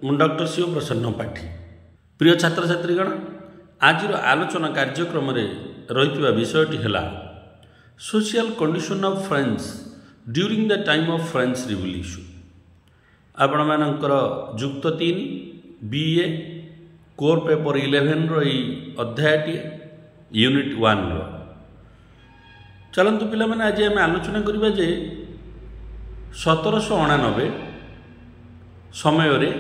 ମୁଁ ଡକ୍ଟର ଶିବ ପ୍ରସନ୍ନ ପାଠୀ। ପ୍ରିୟ ଛାତ୍ରଛାତ୍ରୀଗଣ, ଆଜିର ଆଲୋଚନା କାର୍ଯ୍ୟକ୍ରମରେ ରହିଥିବା ବିଷୟଟି ହେଲା social condition of French during the time of French revolution. ଆପଣମାନଙ୍କର ଯୁକ୍ତ 3 BA କୋର୍ ପେପର 11ର ଏହି ଅଧ୍ୟାୟଟିଏ ୟୁନିଟ୍ 1ର। ଚାଲନ୍ତୁ ପିଲାମାନେ, ଆଜି ଆମେ ଆଲୋଚନା କରିବା ଯେ 1789 ସମୟରେ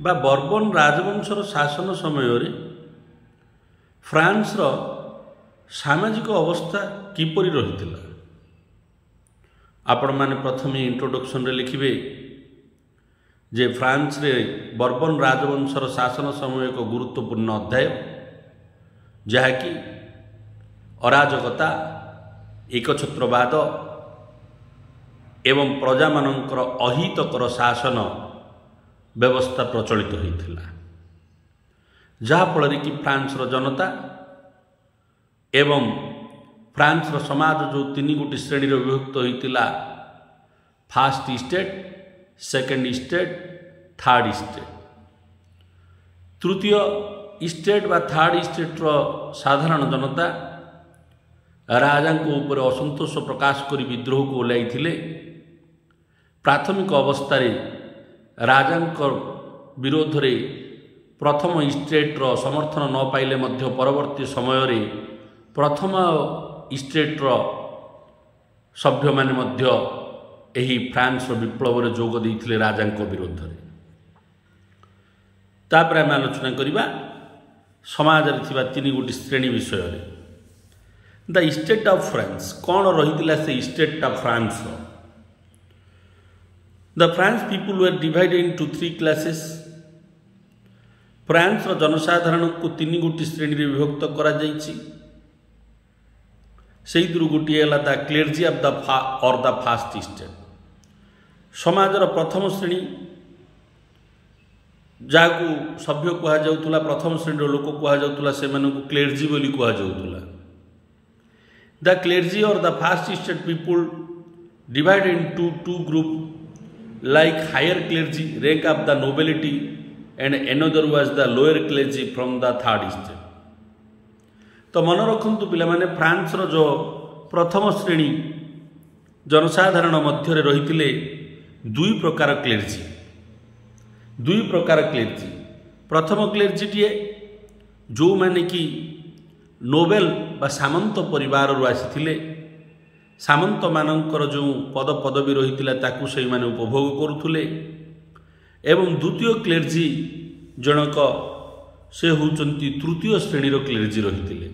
ବା ବର୍ବନ ରାଜବଂଶର ଶାସନ ସମୟରେ ଫ୍ରାନ୍ସର ସାମାଜିକ ଅବସ୍ଥା କିପରି ରହିଥିଲା। ଆପଣମାନେ ପ୍ରଥମେ ଇଣ୍ଟ୍ରୋଡକ୍ସନରେ ଲେଖିବେ ଯେ ଫ୍ରାନ୍ସରେ ବର୍ବନ ରାଜବଂଶର ଶାସନ ସମୟ ଏକ ଗୁରୁତ୍ୱପୂର୍ଣ୍ଣ ଅଧ୍ୟାୟ, ଯାହାକି ଅରାଜକତା, ଏକଛତ୍ରବାଦ ଏବଂ ପ୍ରଜାମାନଙ୍କର ଅହିତକର ଶାସନ ବ୍ୟବସ୍ଥା ପ୍ରଚଳିତ ହୋଇଥିଲା, ଯାହାଫଳରେ କି ଫ୍ରାନ୍ସର ଜନତା ଏବଂ ଫ୍ରାନ୍ସର ସମାଜ ଯେଉଁ 3 ଗୋଟି ଶ୍ରେଣୀରେ ବିଭକ୍ତ ହୋଇଥିଲା, first estate, second estate, third estate. ତୃତୀୟ ଇଷ୍ଟେଟ୍ ବା ଥାର୍ଡ଼ ଇଷ୍ଟେଟ୍ର ସାଧାରଣ ଜନତା ରାଜାଙ୍କ ଉପରେ ଅସନ୍ତୋଷ ପ୍ରକାଶ କରି ବିଦ୍ରୋହକୁ ଓହ୍ଲାଇଥିଲେ। ପ୍ରାଥମିକ ଅବସ୍ଥାରେ ରାଜାଙ୍କ ବିରୋଧରେ ପ୍ରଥମ ଇଷ୍ଟେଟ୍ର ସମର୍ଥନ ନ ପାଇଲେ ମଧ୍ୟ ପରବର୍ତ୍ତୀ ସମୟରେ ପ୍ରଥମ ଇଷ୍ଟେଟ୍ର ସଭ୍ୟମାନେ ମଧ୍ୟ ଏହି ଫ୍ରାନ୍ସର ବିପ୍ଳବରେ ଯୋଗ ଦେଇଥିଲେ ରାଜାଙ୍କ ବିରୋଧରେ। ତାପରେ ଆମେ ଆଲୋଚନା କରିବା ସମାଜରେ ଥିବା 3 ଗୋଟି ଶ୍ରେଣୀ ବିଷୟରେ। ଦ ଇଷ୍ଟେଟ୍ ଅଫ୍ ଫ୍ରାନ୍ସ, କ'ଣ ରହିଥିଲା ସେ ଇଷ୍ଟେଟ୍ଟା ଫ୍ରାନ୍ସର? The French people were divided into 3 classes. ଫ୍ରାନ୍ସର ଜନସାଧାରଣଙ୍କୁ 3 ଗୋଟି ଶ୍ରେଣୀରେ ବିଭକ୍ତ କରାଯାଇଛି। ସେଇଥିରୁ ଗୋଟିଏ ହେଲା ଦ କ୍ଲେର୍ଜି ଅଫ୍ ଦ ଫାର୍ଷ୍ଟ ଇଷ୍ଟେଟ୍। ସମାଜର ପ୍ରଥମ ଶ୍ରେଣୀ, ଯାହାକୁ ସଭ୍ୟ କୁହାଯାଉଥିଲା, ପ୍ରଥମ ଶ୍ରେଣୀର ଲୋକ କୁହାଯାଉଥିଲା, ସେମାନଙ୍କୁ କ୍ଲେର୍ଜି ବୋଲି କୁହାଯାଉଥିଲା। The clergy or the first estate people divided into 2 groups, like higher clergy, rank of the nobility, and another was the lower clergy from the third estate। तो मन रखु पिलामाने फ्रांसर जो प्रथम श्रेणी जनसाधारण मध्य रही 2 प्रकार क्लेर्जी। प्रथम क्लेर्जीटीए जो माने कि नोबेल बा सामंत परिवार आसी, सामंत मानकर जो पद पदवी रही ताकू से माने उपभोग करुले। एवं द्वितीय क्लेर्जी जनक से होउचंती तृतीय श्रेणी क्लेर्जी रही।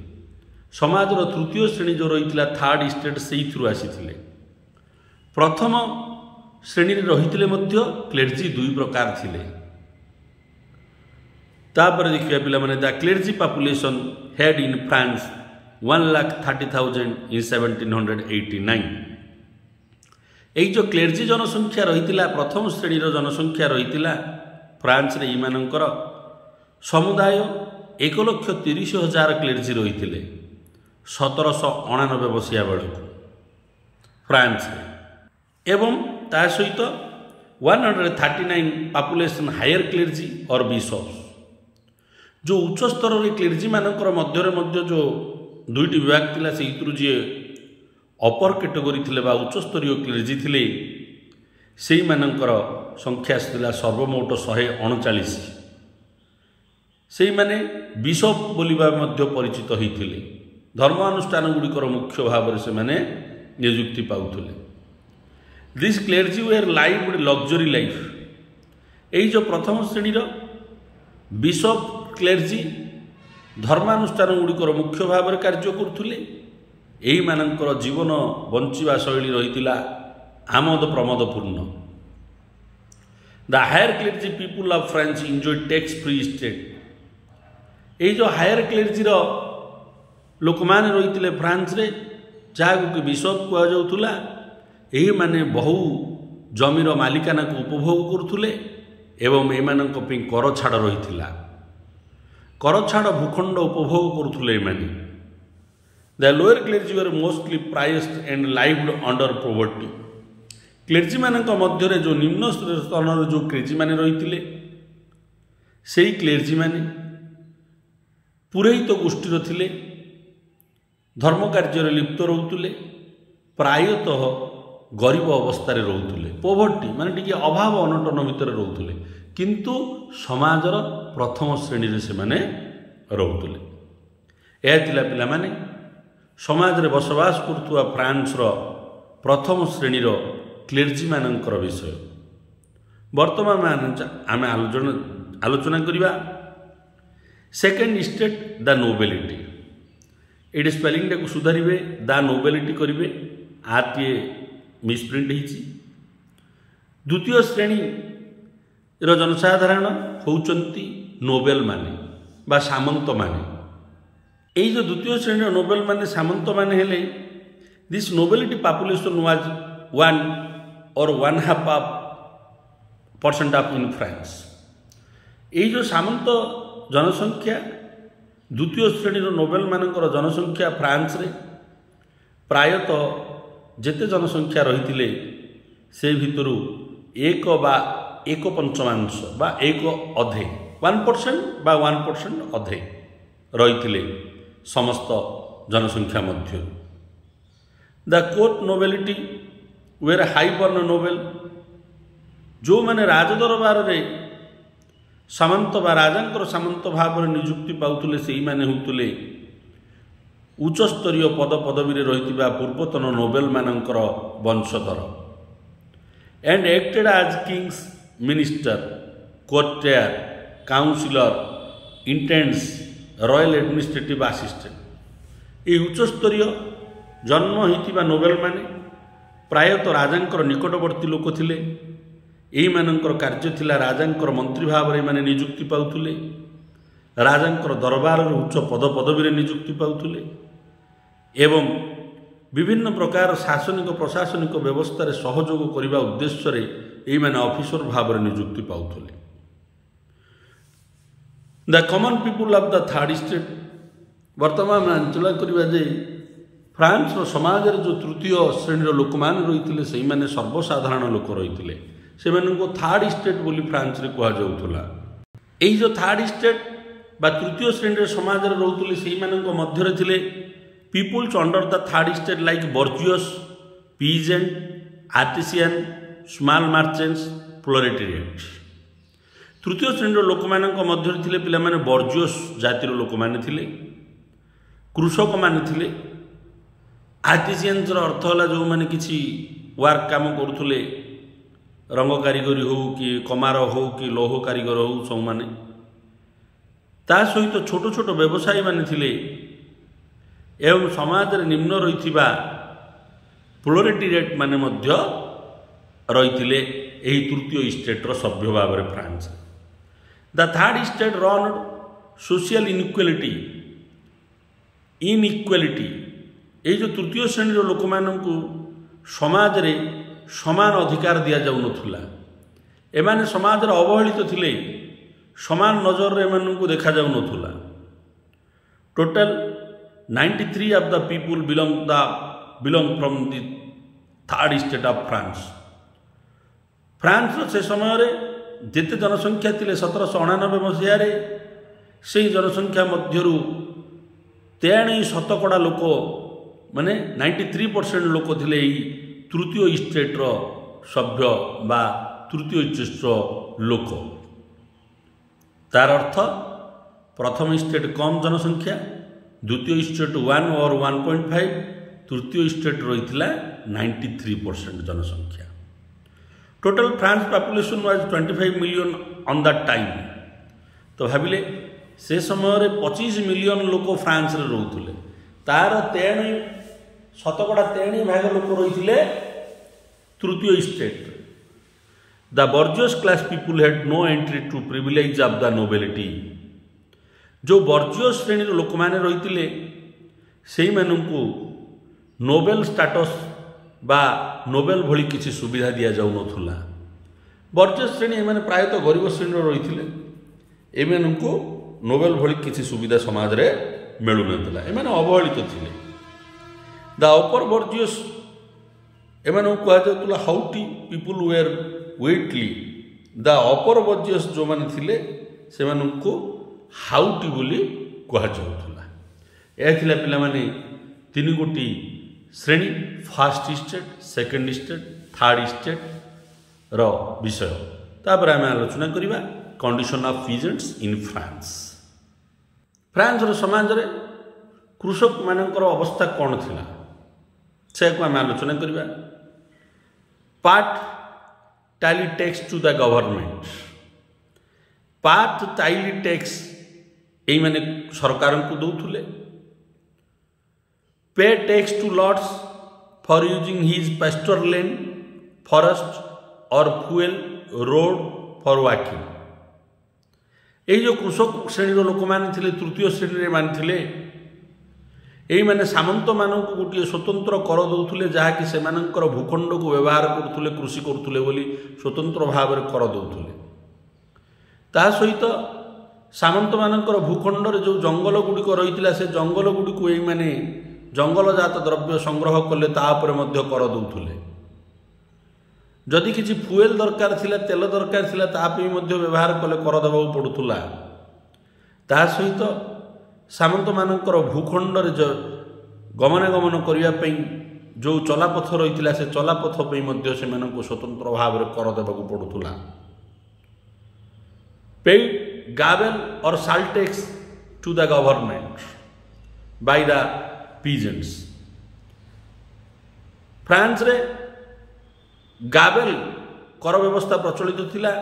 समाजर तृतीय श्रेणी जो रही थार्ड इस्टेट से आसी, प्रथम श्रेणी रही क्लेर्जी 2 प्रकार थिले। तापर देखिए पिला माने the clergy population head in France 1,30,000 in 1789। यही जो क्लेर्जी जनसंख्या रही, प्रथम श्रेणी जनसंख्या रही फ्रांस रे इमानंकर समुदाय 1,30,000 क्लेर्जी रही 1799 मसीहा बेलू फ्रांस रे। एवं ता सहित 139 पॉपुलेशन हायर क्लेर्जी और बिशप्स। जो उच्च स्तर क्लेर्जी मानकर मध्य जो 2टी विभाग थिला, से जी अपर कैटेगरी थिले बा उच्च स्तरीय क्लेर्जी थिले, से मानकर संख्या थिला सर्वमोट 139। से माने बिशप बोलिबा मध्य परिचित होइथिले, धर्मानुष्ठान गुड़िकर मुख्य भाव से माने नियुक्ति पाउथिले। This clergy were lived luxury life. यही जो प्रथम श्रेणी बिशप क्लेर्जी धर्मानुष्ठान गुड़िकर मुख्य भाव में कार्य करुले। यही मानकर जीवन बंचिबा शैली रही आमोद प्रमोदपूर्ण। The higher clergy people of France enjoy tax free state. यही जो हायर क्लेर्जीर लोक मैंने रही फ्रांस रे, जहाँ कि बिशप कहुला, यही माने बहु जमीर मालिकाना को उपभोग करुले एवं एमानक पे कर छाड़ रही, कर छाड़ भूखंड उपभोग करुले। The lower clergy were mostly priests and lived under poverty. Clergy ମାନଙ୍କ ମଧ୍ୟରେ ଯେଉଁ ନିମ୍ନ ସ୍ତରର ଯେଉଁ କ୍ଲେର୍ଜି ମାନେ ରହିଥିଲେ ସେହି କ୍ଲେର୍ଜି ମାନେ ପୁରୋହିତ ଗୋଷ୍ଠୀର ଥିଲେ, ଧର୍ମ କାର୍ଯ୍ୟରେ ଲିପ୍ତ ରହୁଥିଲେ, ପ୍ରାୟତଃ ଗରିବ ଅବସ୍ଥାରେ ରହୁଥିଲେ, ପୋଭର୍ଟି ମାନେ ଟିକେ ଅଭାବ ଅନଟନ ଭିତରେ ରହୁଥିଲେ, କିନ୍ତୁ ସମାଜର ପ୍ରଥମ ଶ୍ରେଣୀରେ ସେମାନେ ରହୁଥିଲେ। ଏହା ଥିଲା ପିଲାମାନେ ସମାଜରେ ବସବାସ କରୁଥିବା ଫ୍ରାନ୍ସର ପ୍ରଥମ ଶ୍ରେଣୀର କ୍ଲେର୍ଜି ମାନଙ୍କର ବିଷୟ। ବର୍ତ୍ତମାନ ଆମେ ଆଲୋଚନା କରିବା ସେକେଣ୍ଡ ଷ୍ଟେଟ୍ ଦ ନୋବେଲିଟି। ଏଇଠି ସ୍ପେଲିଂଟାକୁ ସୁଧାରିବେ, ଦ ନୋବେଲିଟି କରିବେ, ଆର୍ଟିଏ ମିସ୍ପ୍ରିଣ୍ଟ ହେଇଛି। ଦ୍ୱିତୀୟ ଶ୍ରେଣୀର ଜନସାଧାରଣ ହେଉଛନ୍ତି ନୋବେଲ ମାନେ ବା ସାମନ୍ତ ମାନେ। এই যে দ্বিতীয় শ্রেণীর নোবেল মানে সামন্ত মানে হলে this nobility population was 1 or 1.5% of in France. এই যে সামন্ত জনসংখ্যা দ্বিতীয় শ্রেণীর নোবেল মানଙ୍କର জনসংখ্যা ফ্রান্সরে প্রায়তঃ যেতে জনসংখ্যা রহিଥିଲେ সেই ভিতরু 1 বা 1/5 বা 1 অধে 1% বা 1% অধে রহিଥିଲେ समस्त जनसंख्या मध्य। The court nobility were high born noble, जो मैंने राजदरबार रे सामंत बा राजांकर सामंत भाव में नियुक्ति पाउतले सेही माने होतले उच्चस्तरीय पद पदवी रही पूर्वतन नोबेल मानकर वंशधर and acted as king's minister, courtier, councillor, intendants, royal administrative assistant. ये उच्चस्तरीय जन्म होता नोबेल माने प्रायतः राजांकर निकटवर्ती लोक थिले। यही मानकर कार्य थिला राजांकर मंत्री भाव में नियुक्ति पाउथुले, राजांकर दरबार उच्च पद पदवी नियुक्ति पाउथुले एवं विभिन्न प्रकार शासनिक प्रशासनिक व्यवस्था सहयोग करने उद्देश्य यही माने ऑफिसर भाव में नियुक्ति पाउथुले। The common people of the third estate. वर्तमान आंचला करवा जे फ्रांस समाज जो तृतीय श्रेणी लोक मैंने रही से मैंने सर्वसाधारण लोक रही से थर्ड स्टेट बोली फ्रांस रे कह जाउथुला। एही जो थर्ड स्टेट बा तृतीय श्रेणी समाज रे रहउथले सेही मानक मध्य थिले peoples under the third estate like bourgeois, peasant, artisan, small merchants, proletariat. तृतीय श्रेणी लोक मानक मध्य थिले पिला माने बर्जियस जातिर लोक माने थिले, कृषक माने थिले, आर्टिसियन्स अर्थ होला जो माने किछि वर्क काम करुथुले, रंग कारीगरी हो कि कमार हो कि लौह कारीगर हो सब माने। ता सहित छोट छोट व्यवसायी माने थिले एवं समाज रे निम्न रहिथिबा प्रोलेटेरिएट माने मध्य रहिथिले एही तृतीय स्टेट रो सभ्य भाव रे France. The third state run social inequality ये जो तृतीय श्रेणी लोक मानू समाज रे समान अधिकार दि जाऊ नथुला। एमाने समाज रे अवहेलित थिले, समान नजर रे एमानकु देखा जाऊ नथुला। Total 93 of the people belong from the third estate of France. France से समय रे जेते जनसंख्या थिले 1799 मसीह से जनसंख्या मध्यरु 93% लोक माने 93% लोक थिले तृतीय स्टेट रो सभ्य बा तृतीय स्टेट रो लोक। तार अर्थ प्रथम स्टेट कम जनसंख्या, द्वितीय स्टेट 1 और 1.5, तृतीय स्टेट रही 93% जनसंख्या। Total France population was 25 million on the time. तो भाविले से समय 25 मिलियन लोक फ्रांस रे रहउथले, तार 13 भाग लोक रही तृतीय estate. The bourgeois class people had no entry to privilege of the nobility. जो बर्जियस श्रेणी लोक मैंने रही से नोबेल स्टाटस बा नोबेल भली किसी सुविधा दि जाऊ नथुला। बर्जियस श्रेणी एमाने प्रायतः गरीब श्रेणी रही एमानकु नोबेल भली किसी सुविधा समाज रे मिलू नथुला, एमाने अवहेलित थिले। द अपर बर्जियस ଏମାନଙ୍କୁ କୁହାଯାଉଥିଲା ହାଉଟି ପିପୁଲ ୱେର୍ ୱେଟଲି ଦ ଅପର ବର୍ଜିୟସ୍ ଯେଉଁମାନେ ଥିଲେ ସେମାନଙ୍କୁ ହାଉଟି ବୋଲି କୁହାଯାଉଥିଲା। ଏହା ଥିଲା ପିଲାମାନେ ତିନି ଗୋଟି ଶ୍ରେଣୀ, first estate, second estate, third ଇଷ୍ଟେଟ୍ର ବିଷୟ। ତାପରେ ଆମେ ଆଲୋଚନା କରିବା condition of peasants in France. ଫ୍ରାନ୍ସର ସମାଜରେ କୃଷକମାନଙ୍କର ଅବସ୍ଥା କ'ଣ ଥିଲା ସେକୁ ଆମେ ଆଲୋଚନା କରିବା। Partly tax to the government, partly tax ଏଇମାନେ ସରକାରଙ୍କୁ ଦେଉଥିଲେ। Pay tax to lords for using his pasture land, forest or fuel road for walking. ଏଇ ଯେଉଁ କୃଷକ ଶ୍ରେଣୀର ଲୋକମାନେ ଥିଲେ, ତୃତୀୟ ଶ୍ରେଣୀରେ ଏମାନେ ଥିଲେ, ଏଇମାନେ ସାମନ୍ତମାନଙ୍କୁ ଗୋଟିଏ ସ୍ୱତନ୍ତ୍ର କର ଦେଉଥିଲେ, ଯାହାକି ସେମାନଙ୍କର ଭୂଖଣ୍ଡକୁ ବ୍ୟବହାର କରୁଥିଲେ, କୃଷି କରୁଥିଲେ ବୋଲି ସ୍ୱତନ୍ତ୍ର ଭାବରେ କର ଦେଉଥିଲେ। ତା ସହିତ ସାମନ୍ତମାନଙ୍କର ଭୂଖଣ୍ଡରେ ଯେଉଁ ଜଙ୍ଗଲ ଗୁଡ଼ିକ ରହିଥିଲା ସେ ଜଙ୍ଗଲ ଗୁଡ଼ିକୁ ଏଇମାନେ ଜଙ୍ଗଲଜାତ ଦ୍ରବ୍ୟ ସଂଗ୍ରହ କଲେ ତା ଉପରେ ମଧ୍ୟ କର ଦେଉଥିଲେ। ଯଦି କିଛି ଫୁଏଲ୍ ଦରକାର ଥିଲା, ତେଲ ଦରକାର ଥିଲା, ତା ପାଇଁ ମଧ୍ୟ ବ୍ୟବହାର କଲେ କର ଦେବାକୁ ପଡ଼ୁଥିଲା। ତା ସହିତ ସାମନ୍ତମାନଙ୍କର ଭୂଖଣ୍ଡରେ ଗମନାଗମନ କରିବା ପାଇଁ ଯେଉଁ ଚଲାପଥ ରହିଥିଲା ସେ ଚଲାପଥ ପାଇଁ ମଧ୍ୟ ସେମାନଙ୍କୁ ସ୍ୱତନ୍ତ୍ର ଭାବରେ କର ଦେବାକୁ ପଡ଼ୁଥିଲା। Paid gabelle or salt tax to the government by the peasants. ଫ୍ରାନ୍ସରେ ଗାବେଲ୍ କର ବ୍ୟବସ୍ଥା ପ୍ରଚଳିତ ଥିଲା।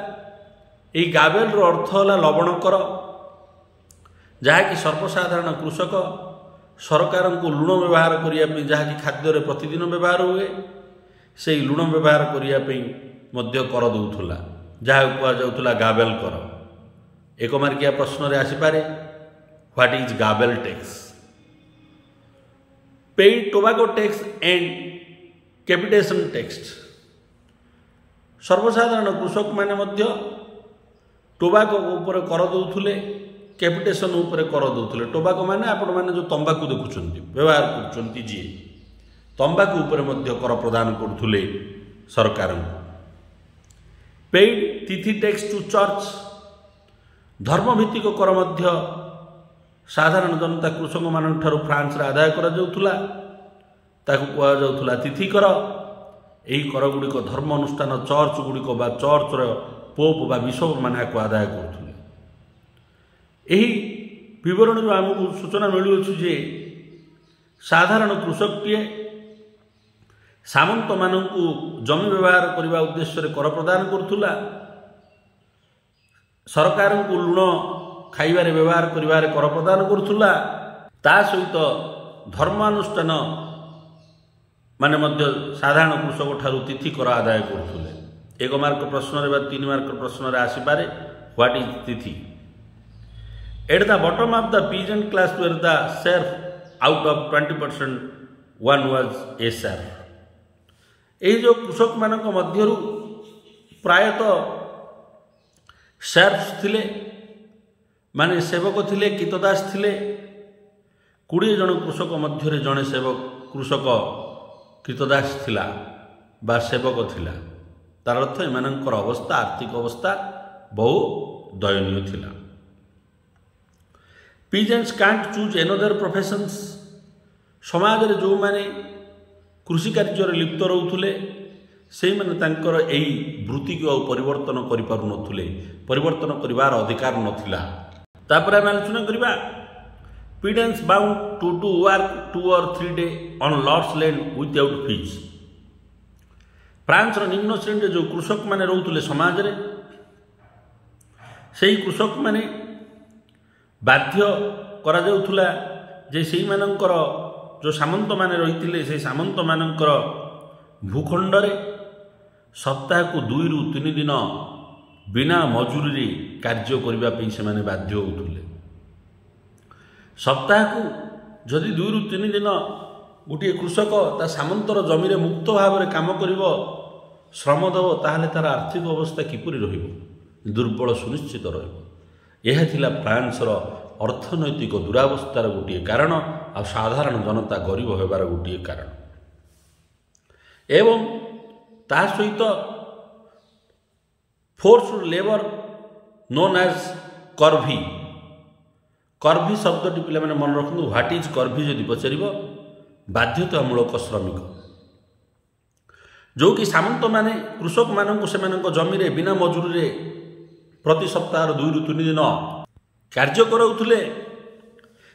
ଏହି ଗାବେଲ୍ର ଅର୍ଥ ହେଲା ଲବଣ କର, ଯାହାକି ସର୍ବସାଧାରଣ କୃଷକ ସରକାରଙ୍କୁ ଲୁଣ ବ୍ୟବହାର କରିବା ପାଇଁ, ଯାହାକି ଖାଦ୍ୟରେ ପ୍ରତିଦିନ ବ୍ୟବହାର ହୁଏ, ସେହି ଲୁଣ ବ୍ୟବହାର କରିବା ପାଇଁ ମଧ୍ୟ କର ଦେଉଥିଲା, ଯାହାକୁ କୁହାଯାଉଥିଲା ଗାବେଲ୍ କର। ଏକ ମାର୍କିଆ ପ୍ରଶ୍ନରେ ଆସିପାରେ what is gabelle tax. Paid tobacco tax and capitation tax. ସର୍ବସାଧାରଣ କୃଷକମାନେ ମଧ୍ୟ ଟୋବାକୋ ଉପରେ କର ଦେଉଥିଲେ, କ୍ୟାପିଟେସନ୍ ଉପରେ କର ଦେଉଥିଲେ। ଟୋବାକୋ ମାନେ ଆପଣମାନେ ଯେଉଁ ତମ୍ବାକୁ ଦେଖୁଛନ୍ତି, ବ୍ୟବହାର କରୁଛନ୍ତି, ଯିଏ ତମ୍ବାକୁ ଉପରେ ମଧ୍ୟ କର ପ୍ରଦାନ କରୁଥିଲେ ସରକାରଙ୍କୁ। ପେଡ୍ ତିଥି ଟେକ୍ସ ଟୁ ଚର୍ଚ୍ଚ। ଧର୍ମଭିତ୍ତିକ କର ମଧ୍ୟ ସାଧାରଣ ଜନତା କୃଷକମାନଙ୍କ ଠାରୁ ଫ୍ରାନ୍ସରେ ଆଦାୟ କରାଯାଉଥିଲା, ତାକୁ କୁହାଯାଉଥିଲା ତିଥି କର। ଏହି କର ଗୁଡ଼ିକ ଧର୍ମ ଅନୁଷ୍ଠାନ ଚର୍ଚ୍ଚ ଗୁଡ଼ିକ ବା ଚର୍ଚ୍ଚର ପୋପ୍ ବା ବିଶପମାନେ ଏହାକୁ ଆଦାୟ କରୁଥିଲେ। ଏହି ବିବରଣୀରୁ ଆମକୁ ସୂଚନା ମିଳୁଅଛି ଯେ ସାଧାରଣ କୃଷକଟିଏ ସାମନ୍ତମାନଙ୍କୁ ଜମି ବ୍ୟବହାର କରିବା ଉଦ୍ଦେଶ୍ୟରେ କର ପ୍ରଦାନ କରୁଥିଲା, ସରକାରଙ୍କୁ ଲୁଣ ଖାଇବାରେ ବ୍ୟବହାର କରିବାରେ କର ପ୍ରଦାନ କରୁଥିଲା। ତା ସହିତ ଧର୍ମାନୁଷ୍ଠାନ ମାନେ ମଧ୍ୟ ସାଧାରଣ କୃଷକ ଠାରୁ ତିଥି କର ଆଦାୟ କରୁଥିଲେ। 1 ମାର୍କ ପ୍ରଶ୍ନରେ ବା 3 ମାର୍କ ପ୍ରଶ୍ନରେ ଆସିପାରେ ହ୍ୱାଟ୍ ଇଜ୍ ତିଥି। At the bottom of the peasant class were the serf, out of 20% one was a serf। ଏହି ଯେଉଁ କୃଷକମାନଙ୍କ ମଧ୍ୟରୁ ପ୍ରାୟତଃ ସେର୍ଫ ଥିଲେ, ମାନେ ସେବକ ଥିଲେ, କୀତଦାସ ଥିଲେ। 20 ଜଣ କୃଷକ ମଧ୍ୟରେ ଜଣେ କୃଷକ କୀତଦାସ ଥିଲା ବା ସେବକ ଥିଲା। ତାର ଅର୍ଥ ଏମାନଙ୍କର ଅବସ୍ଥା, ଆର୍ଥିକ ଅବସ୍ଥା ବହୁ ଦୟନୀୟ ଥିଲା। ପିଜେଣ୍ଟସ୍ କାଣ୍ଟ ଚୁଜ୍ ଏନଦର ପ୍ରଫେସନ୍ସ। ସମାଜରେ ଯେଉଁମାନେ କୃଷି କାର୍ଯ୍ୟରେ ଲିପ୍ତ ରହୁଥିଲେ ସେଇମାନେ ତାଙ୍କର ଏହି ବୃତ୍ତିକୁ ଆଉ ପରିବର୍ତ୍ତନ କରିପାରୁନଥିଲେ, ପରିବର୍ତ୍ତନ କରିବାର ଅଧିକାର ନଥିଲା। ତାପରେ ଆମେ ଆଲୋଚନା କରିବା peasants bound to do work 2 or 3 days on lords land without fees. ଫ୍ରାନ୍ସର ନିମ୍ନ ଶ୍ରେଣୀରେ ଯେଉଁ କୃଷକମାନେ ରହୁଥିଲେ ସମାଜରେ, ସେହି କୃଷକମାନେ ବାଧ୍ୟ କରାଯାଉଥିଲା ଯେ ସେଇମାନଙ୍କର ଯେଉଁ ସାମନ୍ତମାନେ ରହିଥିଲେ ସେହି ସାମନ୍ତମାନଙ୍କର ଭୂଖଣ୍ଡରେ ସପ୍ତାହକୁ 2 ରୁ 3 ଦିନ ବିନା ମଜୁରୀରେ କାର୍ଯ୍ୟ କରିବା ପାଇଁ ସେମାନେ ବାଧ୍ୟ ହେଉଥିଲେ। ସପ୍ତାହକୁ ଯଦି 2 ରୁ 3 ଦିନ ଗୋଟିଏ କୃଷକ ତା ସାମନ୍ତର ଜମିରେ ମୁକ୍ତ ଭାବରେ କାମ କରିବ, ଶ୍ରମ ଦେବ, ତାହେଲେ ତାର ଆର୍ଥିକ ଅବସ୍ଥା କିପରି ରହିବ? ଦୁର୍ବଳ ସୁନିଶ୍ଚିତ ରହିବ। ଏହା ଥିଲା ଫ୍ରାନ୍ସର ଅର୍ଥନୈତିକ ଦୁରାବସ୍ଥାର ଗୋଟିଏ କାରଣ, ଆଉ ସାଧାରଣ ଜନତା ଗରିବ ହେବାର ଗୋଟିଏ କାରଣ। एवं ता सहित फोर्स्ड लेबर नोन एज कर्भी कर्भी शब्दटी पिला माने मन रखु व्हाट इज कर्भी जदि पचार बाध्यतामूलक श्रमिक जो कि सामंत माने कृषक मानक से जमी बिना मजूरी प्रति सप्ताह 2 ରୁ 3 दिन कार्य कराउथुले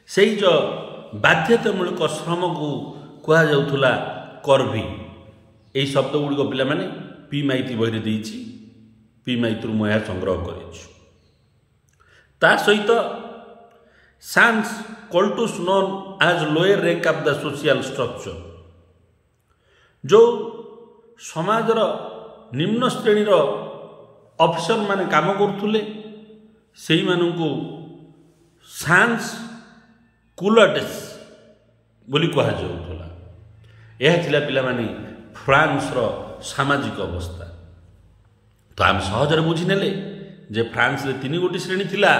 सेई जो बाध्यतामूलक श्रम को कहा जाउथुला कर्भी। यही शब्द गुड़िक पिला माने पी माइती बही देइछि पी माइती मैं यह संग्रह कर सहित सांस कोल्टुस known as lower rank of the social structure जो समाजर निम्न श्रेणीर ऑफिसर माने काम करुले से मानू सांस कुलटेस बोली कह जाउथला। यह थिला पिला माने फ्रांस रो सामाजिक अवस्था। तो आम सहजरे बुझीने जे फ्रांस रे 3 गोटी श्रेणी थिला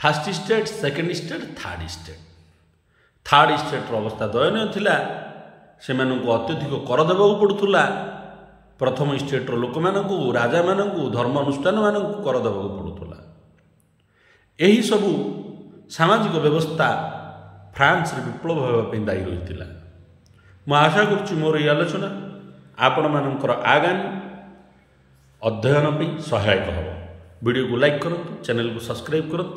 first state second state third state. Third state अवस्था दयनीय थिला से मानू अत्यधिक कर देवाक पड़ूला। प्रथम स्टेट लोक मानू राजा मानू धर्म अनुष्ठान मानू कर देवाक पड़ूला। यही सबू सामाजिक व्यवस्था फ्रांस रे विप्लव होगापी दायी रही। मैं आशा करुच्ची मोर ये आलोचना आपण मानकर आगामी अध्ययन सहायक हम। वीडियो को लाइक करूँ, चैनल को सब्सक्राइब करूँ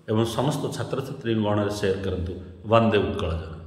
एवं समस्त छात्र छात्री गण शेयर करूँ। वंदे उत्कल जननी।